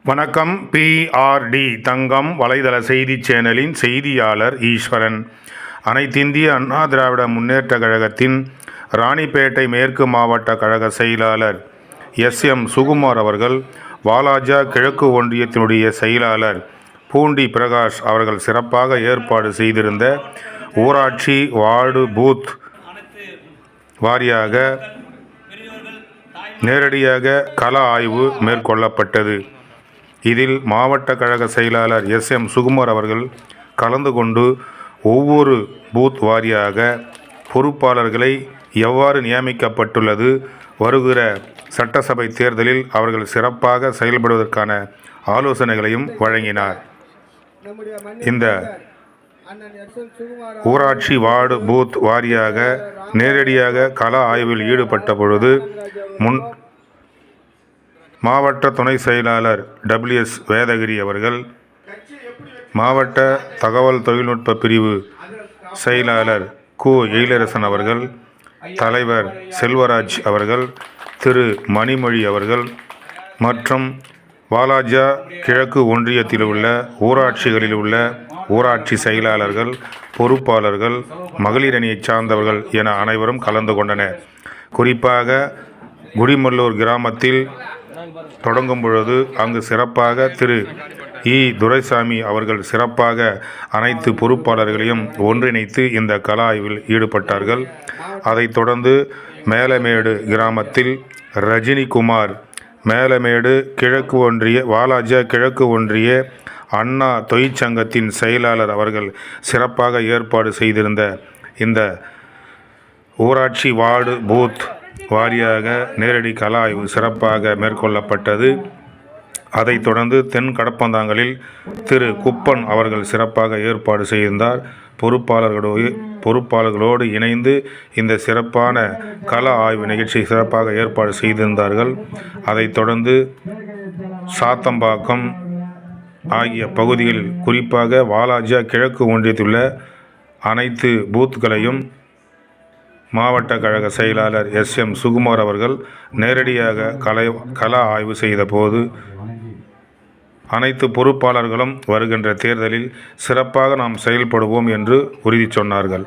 வணக்கம். PRD தங்கம் வலைதள செய்தி சேனலின் செய்தியாளர் ஈஸ்வரன். அனைத்திந்திய அண்ணா திராவிட முன்னேற்ற கழகத்தின் ராணிப்பேட்டை மேற்கு மாவட்ட கழக செயலாளர் SM சுகுமார் அவர்கள், வாலாஜா கிழக்கு ஒன்றியத்தினுடைய செயலாளர் பூண்டி பிரகாஷ் அவர்கள் சிறப்பாக ஏற்பாடு செய்திருந்த ஊராட்சி வார்டு பூத் வாரியாக நேரடியாக கள ஆய்வு மேற்கொள்ளப்பட்டது. இதில் மாவட்ட கழக செயலாளர் SM சுகுமார் அவர்கள் கலந்து கொண்டு ஒவ்வொரு பூத் வாரியாக பொறுப்பாளர்களை எவ்வாறு நியமிக்கப்பட்டுள்ளது, வருகிற சட்டசபை தேர்தலில் அவர்கள் சிறப்பாக செயல்படுவதற்கான ஆலோசனைகளையும் வழங்கினார். இந்த ஊராட்சி வார்டு பூத் வாரியாக நேரடியாக கள ஆய்வில் ஈடுபட்ட பொழுது மாவட்ட துணை செயலாளர் WS வேதகிரி அவர்கள், மாவட்ட தகவல் தொழில்நுட்ப பிரிவு செயலாளர் எழிலரசன் அவர்கள், தலைவர் செல்வராஜ் அவர்கள், திரு மணிமொழி அவர்கள் மற்றும் வாலாஜா கிழக்கு ஒன்றியத்தில் உள்ள ஊராட்சிகளில் உள்ள ஊராட்சி செயலாளர்கள், பொறுப்பாளர்கள், மகளிர் அணியைச் சார்ந்தவர்கள் என அனைவரும் கலந்து கொண்டனர். குறிப்பாக குடிமல்லூர் கிராமத்தில் தொடங்கும் பொழுது அங்கு சிறப்பாக திரு துரைசாமி அவர்கள் சிறப்பாக அனைத்து பொறுப்பாளர்களையும் ஒன்றிணைத்து இந்த கள ஆய்வில் ஈடுபட்டார்கள். அதைத் தொடர்ந்து மேலமேடு கிராமத்தில் ரஜினிகுமார், மேலமேடு கிழக்கு ஒன்றிய வாலாஜா கிழக்கு ஒன்றிய அண்ணா தொழிற்சங்கத்தின் செயலாளர் அவர்கள் சிறப்பாக ஏற்பாடு செய்திருந்த இந்த ஊராட்சி வார்டு பூத் வாரியாக நேரடி கள ஆய்வு சிறப்பாக மேற்கொள்ளப்பட்டது. அதைத் தொடர்ந்து தென் கடப்பந்தாங்கலில் திரு குப்பன் அவர்கள் சிறப்பாக ஏற்பாடு செய்திருந்தார். பொறுப்பாளர்களோடு இணைந்து இந்த சிறப்பான கள ஆய்வு நிகழ்ச்சி சிறப்பாக ஏற்பாடு செய்திருந்தார்கள். அதைத் தொடர்ந்து சாத்தம்பாக்கம் ஆகிய பகுதிகளில், குறிப்பாக வாலாஜா கிழக்கு ஒன்றியத்தில் உள்ள அனைத்து பூத்துகளையும் மாவட்ட கழக செயலாளர் SM சுகுமார் அவர்கள் நேரடியாக கள ஆய்வு செய்த போது அனைத்து பொறுப்பாளர்களும் வருகின்ற தேர்தலில் சிறப்பாக நாம் செயல்படுவோம் என்று உறுதி சொன்னார்கள்.